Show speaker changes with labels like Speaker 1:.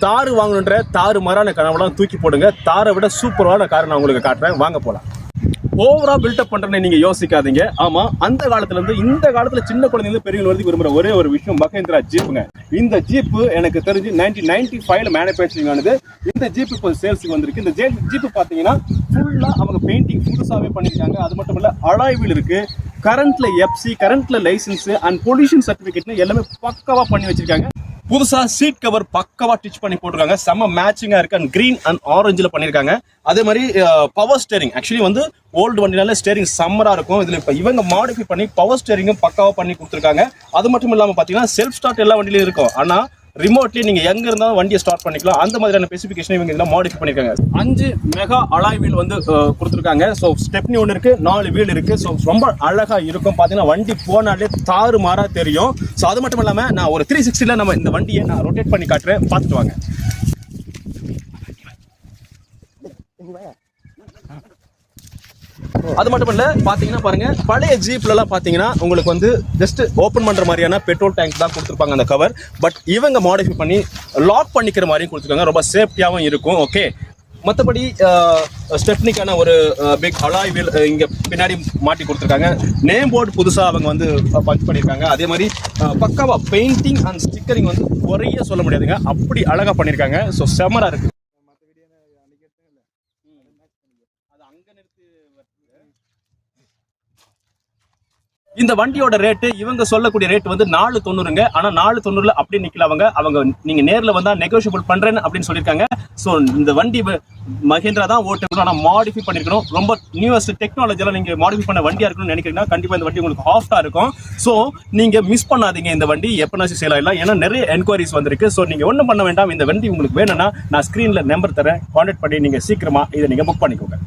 Speaker 1: தாறு வாங்கணுன்ற தாறு மாறான கனவுலாம் தூக்கி போடுங்க. தாரை விட சூப்பரான காரை நான் உங்களுக்கு காட்டுறேன், வாங்க போலாம். ஓவரா பில்டப் பண்றேன்னு நீங்க யோசிக்காதீங்க. ஆமா, அந்த காலத்துல இருந்து இந்த காலத்துல சின்ன குழந்தைங்க பெரியவங்க வந்து விரும்புற ஒரே ஒரு விஷயம் மஹேந்திரா ஜீப்புங்க. இந்த ஜீப்பு எனக்கு தெரிஞ்சு 1995 மேனுஃபேக்சரிங் ஆனது. இந்த ஜீப் இப்போ சேல்ஸுக்கு வந்திருக்கு. இந்த ஜீப்பு பாத்தீங்கன்னா ஃபுல்லா அவங்க பெயிண்டிங் புதுசாவே பண்ணிருக்காங்க. அது மட்டும் இல்ல அலாய் வீல் இருக்கு, கரண்ட்ல எஃப்சி, கரண்ட்ல லைசன்ஸ் அண்ட் பொல்யூஷன் சர்டிபிகேட்னு எல்லாமே பக்காவா பண்ணி வச்சிருக்காங்க. புதுசா சீட் கவர் பக்கவா டிச் பண்ணி போட்டிருக்காங்க. செம்ம மேட்சிங்கா இருக்கு. அண்ட் கிரீன் அண்ட் ஆரஞ்சுல பண்ணிருக்காங்க. அதே மாதிரி பவர் ஸ்டேரிங் ஆக்சுவலி வந்து ஓல்டு வண்டினால ஸ்டேரிங் சம்மரா இருக்கும். இதுல இப்ப இவங்க மாடிஃபை பண்ணி பவர் ஸ்டேரிங்கும் பக்காவா பண்ணி கொடுத்துருக்காங்க. அது மட்டும் இல்லாம பாத்தீங்கன்னா செல்ஃப் ஸ்டார்ட் எல்லா வண்டியிலும் இருக்கும். ஆனா ரிமோட்லி நீங்க எங்க இருந்தாலும் வண்டியை ஸ்டார்ட் பண்ணிக்கலாம். அந்த மாதிரியான ஸ்பெசிஃபிகேஷன் இவங்க இதெல்லாம் மாடிஃபை பண்ணிருக்காங்க. 5 மெகா அலாய் வீல் வந்து கொடுத்துருக்காங்க. ஸோ ஸ்டெப்னி ஒன்று இருக்கு, 4 வீல் இருக்கு. ஸோ ரொம்ப அழகா இருக்கும். பாத்தீங்கன்னா வண்டி போனாலே தாறு மாறா தெரியும். ஸோ அது மட்டும் இல்லாம நான் ஒரு 360ல நம்ம இந்த வண்டியை நான் ரொட்டேட் பண்ணி காட்டுறேன், பார்த்துட்டு வாங்க. அது மட்டும் இல்ல பாத்தீங்கன்னா பாருங்க, பழைய ஜீப்ல எல்லாம் பாத்தீங்கன்னா உங்களுக்கு வந்து ஜஸ்ட் ஓபன் பண்ற மாதிரியான பெட்ரோல் டேங்க் தான் கொடுத்துருப்பாங்க அந்த கவர். பட் இவங்க மாடிஃபை பண்ணி லாக் பண்ணிக்கிற மாதிரியும் கொடுத்துருக்காங்க. ரொம்ப சேஃப்டியாவும் இருக்கும். ஓகே, மற்றபடி ஸ்டெப்னிக்கான ஒரு பிக் அலாய் வீல் இங்க பின்னாடி மாட்டி கொடுத்துருக்காங்க. நேம் போர்டு புதுசா அவங்க வந்து பஞ்ச் பண்ணியிருக்காங்க. அதே மாதிரி பக்காவா பெயிண்டிங் அண்ட் ஸ்டிக்கரிங் வந்து குறைய சொல்ல முடியாதுங்க, அப்படி அழகா பண்ணியிருக்காங்க. ஸோ செமரா இருக்கு. இந்த வண்டியோட ரேட்டு இவங்க சொல்லக்கூடிய ரேட் வந்து 490ங்க. ஆனா 490ல அப்படி நிக்கல. அவங்க நீங்க நேர்ல வந்தா நெகோஷியபிள் பண்றேன்னு அப்படின்னு சொல்லியிருக்காங்க. ஸோ இந்த வண்டி மஹேந்திரா தான் ஓட்டணும், ஆனா மாடிஃபை பண்ணிருக்கணும். ரொம்ப நியூவஸ்ட் டெக்னாலஜிலாம் நீங்க மாடிஃபை பண்ண வண்டியா இருக்கணும்னு நினைக்கிறீங்கன்னா கண்டிப்பா இந்த வண்டி உங்களுக்கு ஹாஃப்டா இருக்கும். ஸோ நீங்க மிஸ் பண்ணாதீங்க. இந்த வண்டி எப்பனாச்சும் சேல் ஆகலாம். ஏன்னா நிறைய என்கொயரிஸ் வந்திருக்கு. ஸோ நீங்க ஒன்றும் பண்ண வேண்டாம். இந்த வண்டி உங்களுக்கு வேணும்னா நான் ஸ்கிரீன்ல நம்பர் தரேன், கான்டாக்ட் பண்ணி நீங்க சீக்கிரமா இதை நீங்க புக் பண்ணிக்கோங்க.